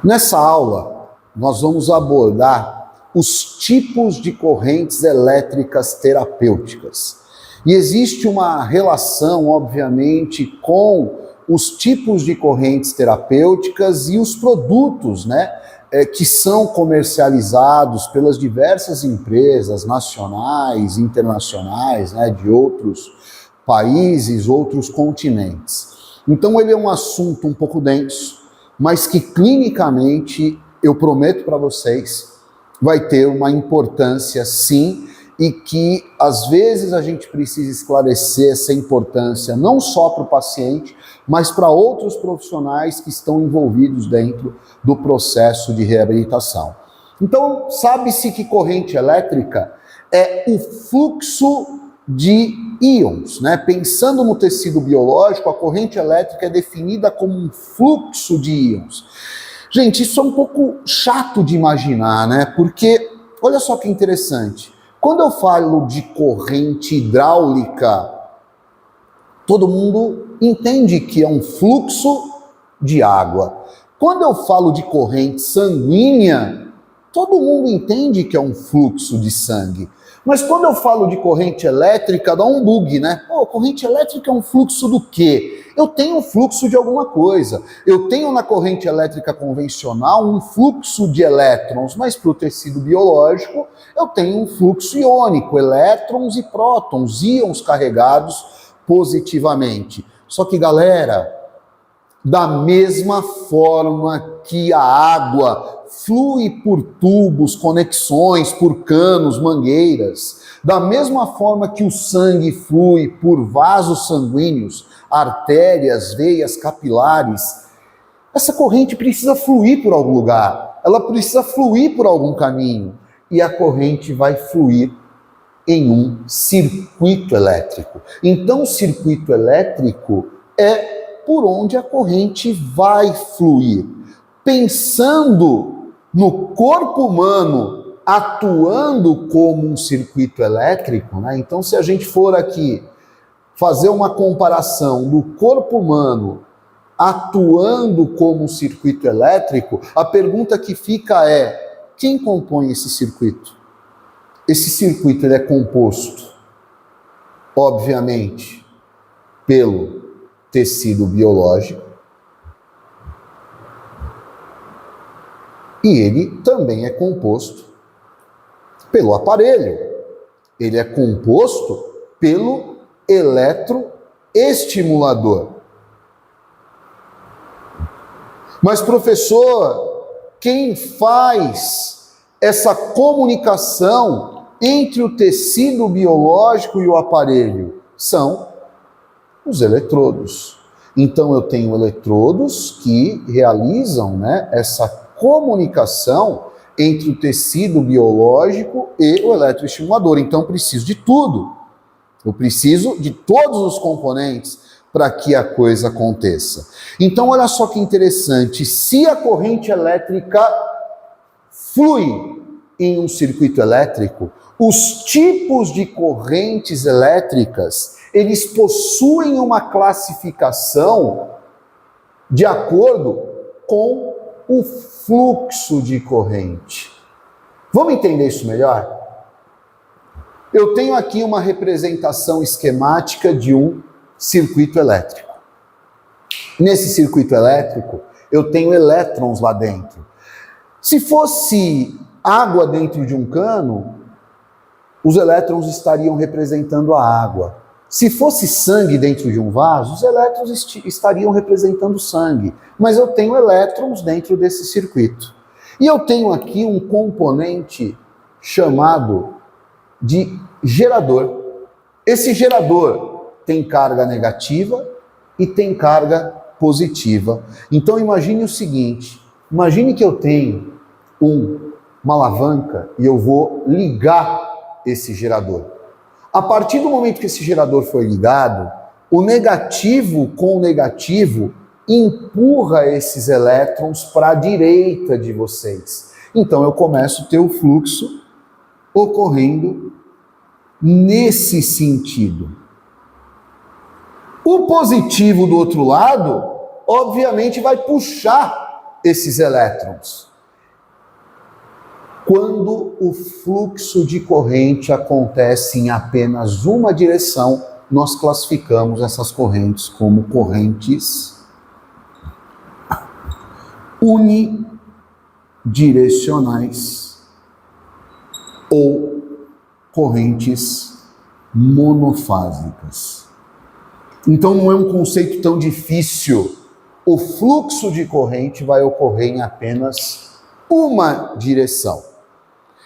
Nessa aula, nós vamos abordar os tipos de correntes elétricas terapêuticas. E existe uma relação, obviamente, com os tipos de correntes terapêuticas e os produtos, que são comercializados pelas diversas empresas nacionais, internacionais, de outros países, outros continentes. Então ele é um assunto um pouco denso, mas que clinicamente, eu prometo para vocês, vai ter uma importância sim, e que às vezes a gente precisa esclarecer essa importância não só para o paciente, mas para outros profissionais que estão envolvidos dentro do processo de reabilitação. Então, sabe-se que corrente elétrica é o fluxo de íons, Pensando no tecido biológico, a corrente elétrica é definida como um fluxo de íons. Gente, isso é um pouco chato de imaginar, Porque, olha só que interessante, quando eu falo de corrente hidráulica, todo mundo entende que é um fluxo de água. Quando eu falo de corrente sanguínea, todo mundo entende que é um fluxo de sangue. Mas quando eu falo de corrente elétrica, dá um bug, corrente elétrica é um fluxo do quê? Eu tenho um fluxo de alguma coisa. Eu tenho na corrente elétrica convencional um fluxo de elétrons, mas para o tecido biológico eu tenho um fluxo iônico, elétrons e prótons, íons carregados positivamente. Só que, galera, da mesma forma que a água flui por tubos, conexões, por canos, mangueiras, da mesma forma que o sangue flui por vasos sanguíneos, artérias, veias, capilares, essa corrente precisa fluir por algum lugar, ela precisa fluir por algum caminho, e a corrente vai fluir em um circuito elétrico. Então, o circuito elétrico é por onde a corrente vai fluir. Pensando no corpo humano atuando como um circuito elétrico, Então, se a gente for aqui fazer uma comparação do corpo humano atuando como um circuito elétrico, a pergunta que fica é: quem compõe esse circuito? Esse circuito ele é composto, obviamente, pelo tecido biológico, e ele também é composto pelo aparelho. Ele é composto pelo eletroestimulador. Mas, professor, quem faz essa comunicação entre o tecido biológico e o aparelho? São os eletrodos. Então eu tenho eletrodos que realizam essa comunicação entre o tecido biológico e o eletroestimulador. Então eu preciso de tudo. Eu preciso de todos os componentes para que a coisa aconteça. Então olha só que interessante, se a corrente elétrica flui em um circuito elétrico, os tipos de correntes elétricas, eles possuem uma classificação de acordo com o fluxo de corrente. Vamos entender isso melhor? Eu tenho aqui uma representação esquemática de um circuito elétrico. Nesse circuito elétrico, eu tenho elétrons lá dentro. Se fosse água dentro de um cano, os elétrons estariam representando a água. Se fosse sangue dentro de um vaso, os elétrons estariam representando sangue. Mas eu tenho elétrons dentro desse circuito. E eu tenho aqui um componente chamado de gerador. Esse gerador tem carga negativa e tem carga positiva. Então imagine o seguinte, imagine que eu tenho uma alavanca e eu vou ligar esse gerador. A partir do momento que esse gerador foi ligado, o negativo com o negativo empurra esses elétrons para a direita de vocês. Então eu começo a ter o fluxo ocorrendo nesse sentido. O positivo do outro lado, obviamente, vai puxar esses elétrons? Quando o fluxo de corrente acontece em apenas uma direção, nós classificamos essas correntes como correntes unidirecionais ou correntes monofásicas. Então não é um conceito tão difícil. O fluxo de corrente vai ocorrer em apenas uma direção.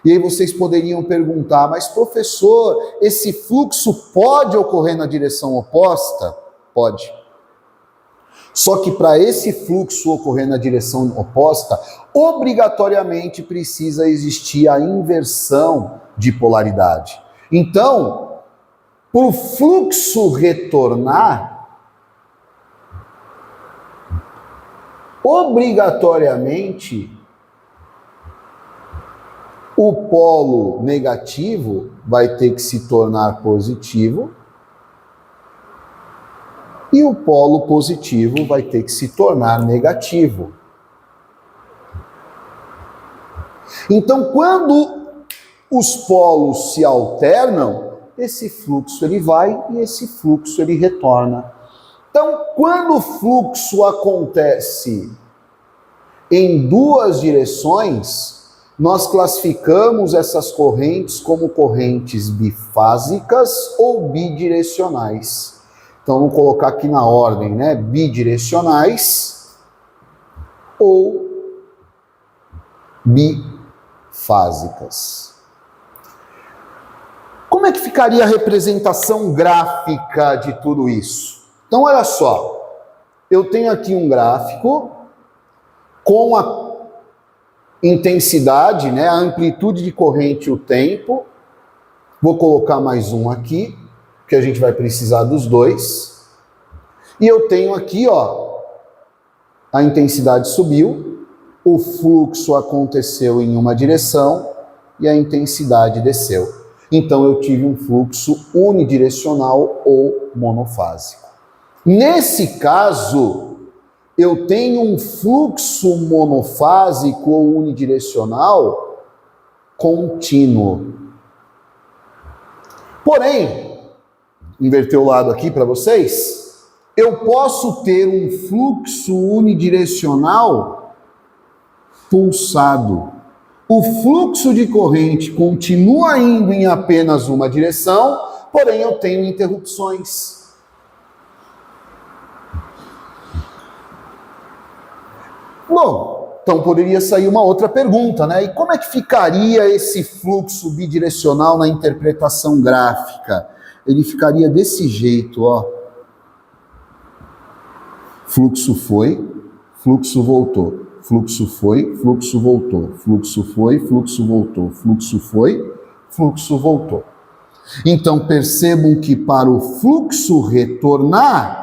E aí vocês poderiam perguntar, mas professor, esse fluxo pode ocorrer na direção oposta? Pode. Só que para esse fluxo ocorrer na direção oposta, obrigatoriamente precisa existir a inversão de polaridade. Então, para o fluxo retornar, obrigatoriamente, o polo negativo vai ter que se tornar positivo e o polo positivo vai ter que se tornar negativo. Então, quando os polos se alternam, esse fluxo ele vai e esse fluxo ele retorna. Então, quando o fluxo acontece em duas direções, nós classificamos essas correntes como correntes bifásicas ou bidirecionais. Então, vamos colocar aqui na ordem, né? Bidirecionais ou bifásicas. Como é que ficaria a representação gráfica de tudo isso? Então, olha só. Eu tenho aqui um gráfico com a intensidade, né, a amplitude de corrente e o tempo. Vou colocar mais um aqui, que a gente vai precisar dos dois. E eu tenho aqui, ó, a intensidade subiu, o fluxo aconteceu em uma direção e a intensidade desceu. Então eu tive um fluxo unidirecional ou monofásico. Nesse caso, eu tenho um fluxo monofásico ou unidirecional contínuo. Porém, inverter o lado aqui para vocês, eu posso ter um fluxo unidirecional pulsado. O fluxo de corrente continua indo em apenas uma direção, porém eu tenho interrupções. Bom, então poderia sair uma outra pergunta, né? E como é que ficaria esse fluxo bidirecional na interpretação gráfica? Ele ficaria desse jeito, ó. Fluxo foi, fluxo voltou. Fluxo foi, fluxo voltou. Fluxo foi, fluxo voltou. Fluxo foi, fluxo voltou. Então percebam que para o fluxo retornar,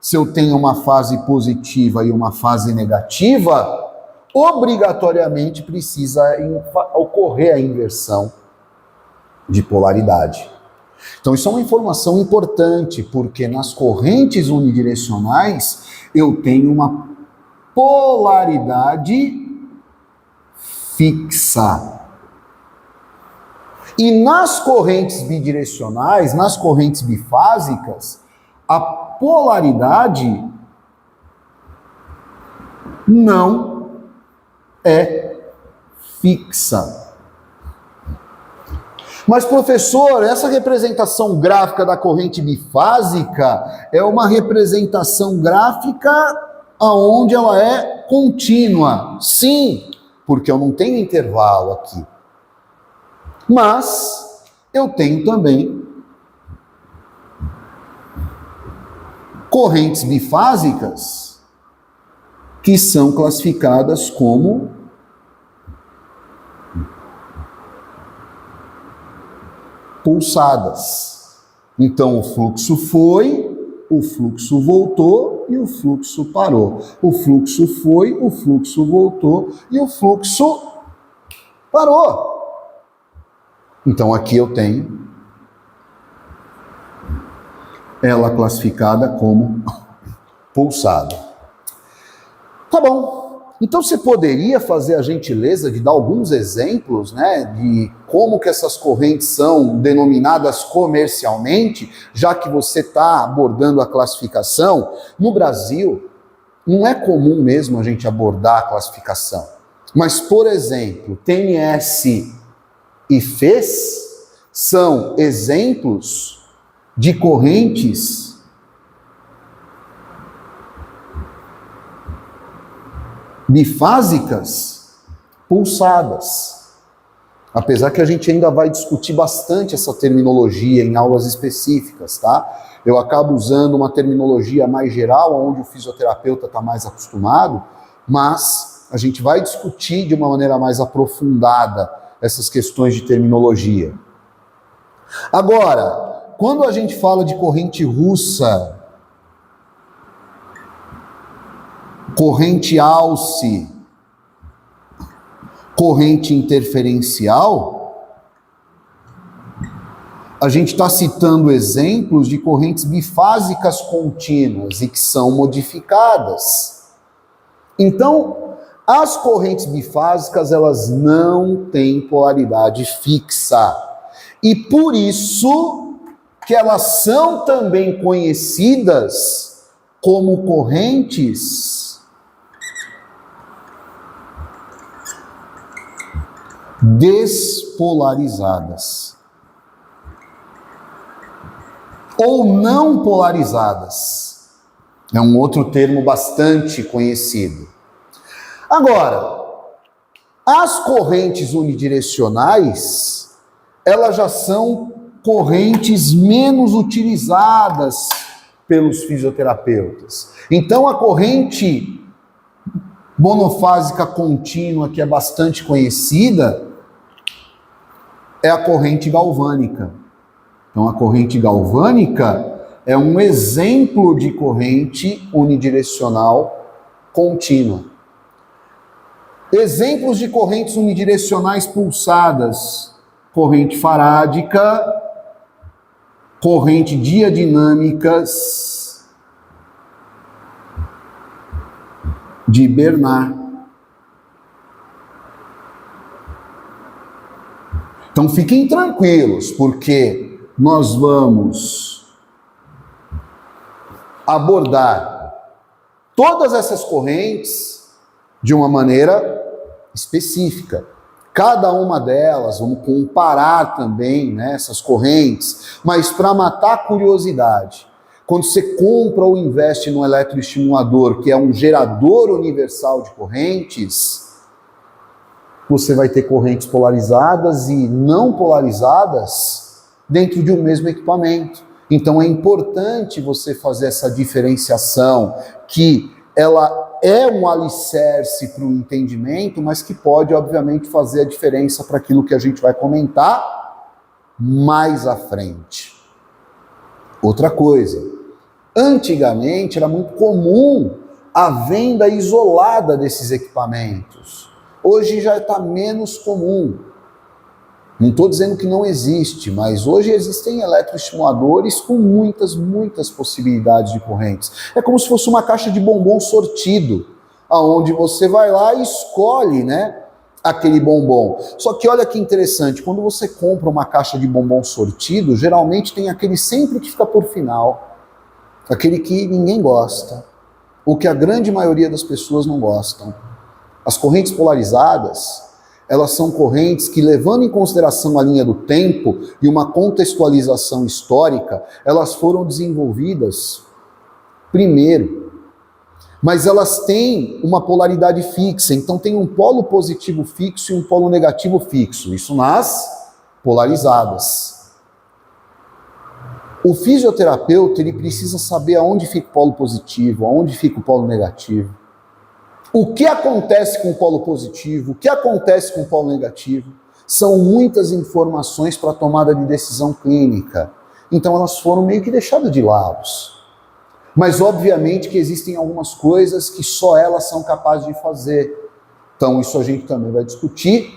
se eu tenho uma fase positiva e uma fase negativa, obrigatoriamente precisa ocorrer a inversão de polaridade. Então isso é uma informação importante, porque nas correntes unidirecionais eu tenho uma polaridade fixa. E nas correntes bidirecionais, nas correntes bifásicas, a polaridade não é fixa. Mas, professor, essa representação gráfica da corrente bifásica é uma representação gráfica onde ela é contínua. Sim, porque eu não tenho intervalo aqui. Mas eu tenho também correntes bifásicas que são classificadas como pulsadas. Então o fluxo foi, o fluxo voltou e o fluxo parou. O fluxo foi, o fluxo voltou e o fluxo parou. Então aqui eu tenho ela classificada como pulsada. Tá bom. Então você poderia fazer a gentileza de dar alguns exemplos, né, de como que essas correntes são denominadas comercialmente, já que você está abordando a classificação. No Brasil, não é comum mesmo a gente abordar a classificação. Mas, por exemplo, TNS e FES são exemplos de correntes bifásicas pulsadas. Apesar que a gente ainda vai discutir bastante essa terminologia em aulas específicas, tá? Eu acabo usando uma terminologia mais geral, onde o fisioterapeuta está mais acostumado, mas a gente vai discutir de uma maneira mais aprofundada essas questões de terminologia. Agora, quando a gente fala de corrente russa, corrente Alce, corrente interferencial, a gente está citando exemplos de correntes bifásicas contínuas e que são modificadas. Então, as correntes bifásicas, elas não têm polaridade fixa. E por isso que elas são também conhecidas como correntes despolarizadas ou não polarizadas. É um outro termo bastante conhecido. Agora, as correntes unidirecionais, elas já são correntes menos utilizadas pelos fisioterapeutas. Então, a corrente monofásica contínua, que é bastante conhecida, é a corrente galvânica. Então, a corrente galvânica é um exemplo de corrente unidirecional contínua. Exemplos de correntes unidirecionais pulsadas: corrente farádica, corrente diadinâmicas de Bernard. Então fiquem tranquilos, porque nós vamos abordar todas essas correntes de uma maneira específica. Cada uma delas, vamos comparar também, né, essas correntes, mas para matar a curiosidade, quando você compra ou investe no eletroestimulador, que é um gerador universal de correntes, você vai ter correntes polarizadas e não polarizadas dentro de um mesmo equipamento. Então é importante você fazer essa diferenciação, que ela é um alicerce para o entendimento, mas que pode, obviamente, fazer a diferença para aquilo que a gente vai comentar mais à frente. Outra coisa, antigamente era muito comum a venda isolada desses equipamentos. Hoje já está menos comum. Não estou dizendo que não existe, mas hoje existem eletroestimuladores com muitas possibilidades de correntes. É como se fosse uma caixa de bombom sortido, aonde você vai lá e escolhe, né, aquele bombom. Só que olha que interessante, quando você compra uma caixa de bombom sortido, geralmente tem aquele sempre que fica por final, aquele que ninguém gosta, o que a grande maioria das pessoas não gostam. As correntes polarizadas, elas são correntes que, levando em consideração a linha do tempo e uma contextualização histórica, elas foram desenvolvidas primeiro. Mas elas têm uma polaridade fixa, então tem um polo positivo fixo e um polo negativo fixo. Isso nas polarizadas. O fisioterapeuta, ele precisa saber aonde fica o polo positivo, aonde fica o polo negativo. O que acontece com o polo positivo, o que acontece com o polo negativo, são muitas informações para a tomada de decisão clínica. Então elas foram meio que deixadas de lado. Mas obviamente que existem algumas coisas que só elas são capazes de fazer. Então isso a gente também vai discutir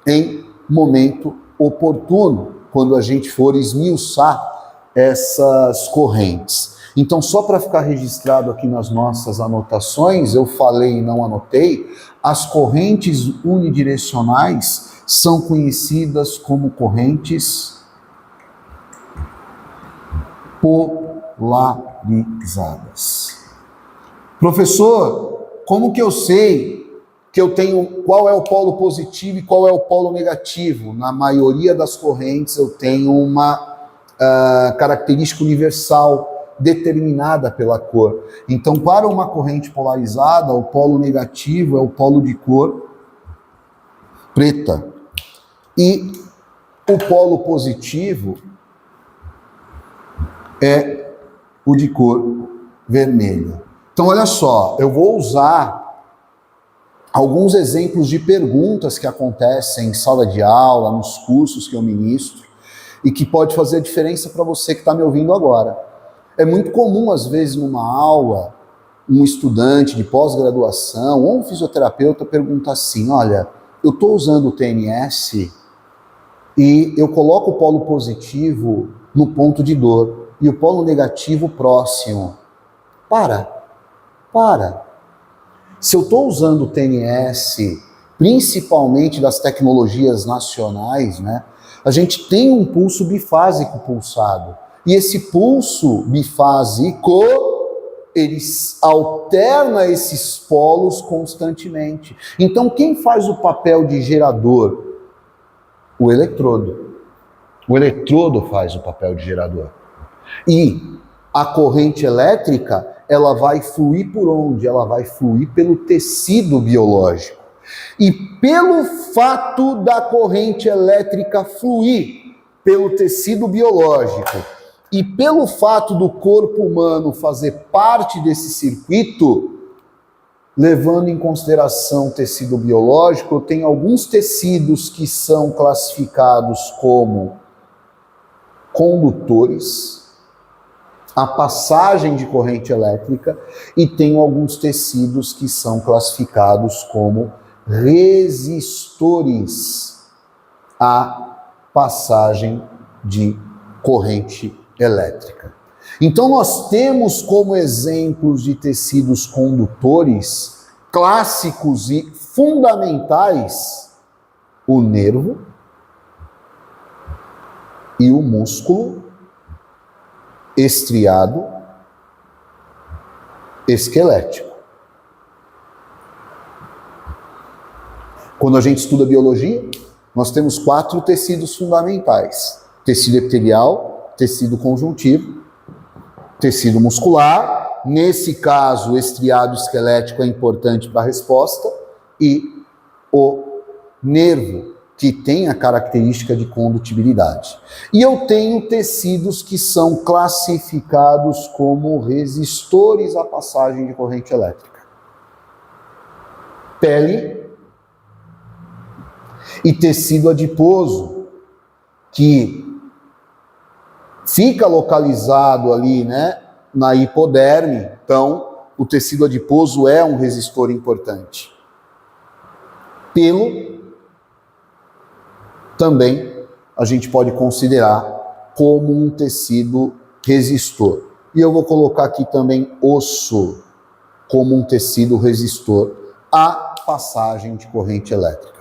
em momento oportuno, quando a gente for esmiuçar essas correntes. Então, só para ficar registrado aqui nas nossas anotações, eu falei e não anotei, as correntes unidirecionais são conhecidas como correntes polarizadas. Professor, como que eu sei que eu tenho qual é o polo positivo e qual é o polo negativo? Na maioria das correntes eu tenho uma característica universal determinada pela cor. Então, para uma corrente polarizada, o polo negativo é o polo de cor preta. E o polo positivo é o de cor vermelha. Então, olha só, eu vou usar alguns exemplos de perguntas que acontecem em sala de aula, nos cursos que eu ministro, e que pode fazer a diferença para você que está me ouvindo agora. É muito comum, às vezes, numa aula, um estudante de pós-graduação ou um fisioterapeuta pergunta assim, olha, eu estou usando o TNS e eu coloco o polo positivo no ponto de dor e o polo negativo próximo. Para. Se eu estou usando o TNS, principalmente das tecnologias nacionais, né, a gente tem um pulso bifásico pulsado. E esse pulso bifásico, ele alterna esses polos constantemente. Então, quem faz o papel de gerador? O eletrodo. O eletrodo faz o papel de gerador. E a corrente elétrica, ela vai fluir por onde? Ela vai fluir pelo tecido biológico. E pelo fato da corrente elétrica fluir pelo tecido biológico, e pelo fato do corpo humano fazer parte desse circuito, levando em consideração o tecido biológico, eu tenho alguns tecidos que são classificados como condutores, a passagem de corrente elétrica, e tenho alguns tecidos que são classificados como resistores à passagem de corrente elétrica. Então nós temos como exemplos de tecidos condutores clássicos e fundamentais o nervo e o músculo estriado esquelético. Quando a gente estuda biologia, nós temos 4 tecidos fundamentais: tecido epitelial, tecido conjuntivo, tecido muscular, nesse caso o estriado esquelético é importante para a resposta, e o nervo, que tem a característica de condutibilidade. E eu tenho tecidos que são classificados como resistores à passagem de corrente elétrica. Pele e tecido adiposo, que fica localizado ali, né, na hipoderme. Então, o tecido adiposo é um resistor importante. Pelo também a gente pode considerar como um tecido resistor. E eu vou colocar aqui também osso como um tecido resistor à passagem de corrente elétrica.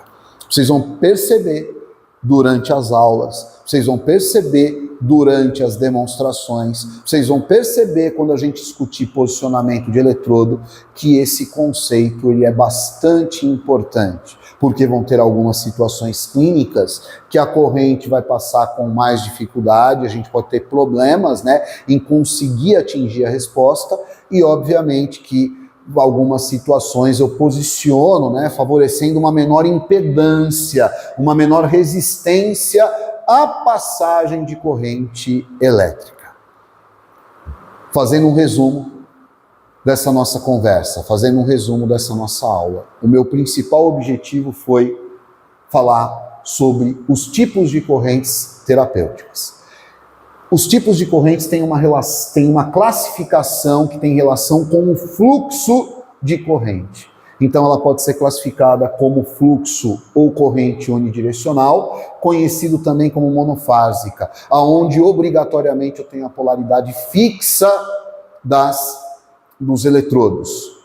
Vocês vão perceber durante as aulas, vocês vão perceber durante as demonstrações, vocês vão perceber quando a gente discutir posicionamento de eletrodo, que esse conceito ele é bastante importante, porque vão ter algumas situações clínicas que a corrente vai passar com mais dificuldade, a gente pode ter problemas, né, em conseguir atingir a resposta, e obviamente que algumas situações eu posiciono, né, favorecendo uma menor impedância, uma menor resistência à passagem de corrente elétrica. Fazendo um resumo dessa nossa conversa, fazendo um resumo dessa nossa aula, o meu principal objetivo foi falar sobre os tipos de correntes terapêuticas. Os tipos de correntes têm uma classificação que tem relação com o fluxo de corrente. Então ela pode ser classificada como fluxo ou corrente unidirecional, conhecido também como monofásica, aonde obrigatoriamente eu tenho a polaridade fixa dos eletrodos.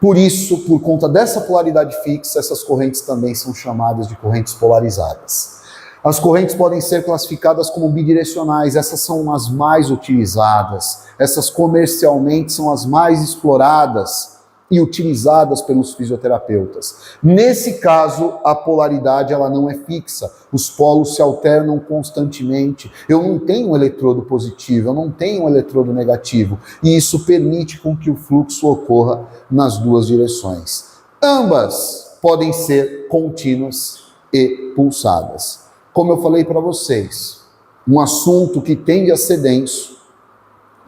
Por isso, por conta dessa polaridade fixa, essas correntes também são chamadas de correntes polarizadas. As correntes podem ser classificadas como bidirecionais, essas são as mais utilizadas, essas comercialmente são as mais exploradas e utilizadas pelos fisioterapeutas. Nesse caso, a polaridade ela não é fixa, os polos se alternam constantemente. Eu não tenho um eletrodo positivo, eu não tenho um eletrodo negativo, e isso permite com que o fluxo ocorra nas duas direções. Ambas podem ser contínuas e pulsadas. Como eu falei para vocês, um assunto que tende a ser denso,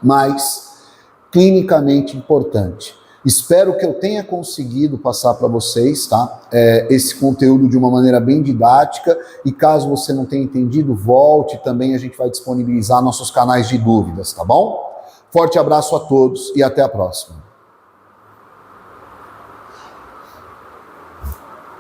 mas clinicamente importante. Espero que eu tenha conseguido passar para vocês, tá? Esse conteúdo de uma maneira bem didática, e caso você não tenha entendido, volte também, a gente vai disponibilizar nossos canais de dúvidas, tá bom? Forte abraço a todos e até a próxima.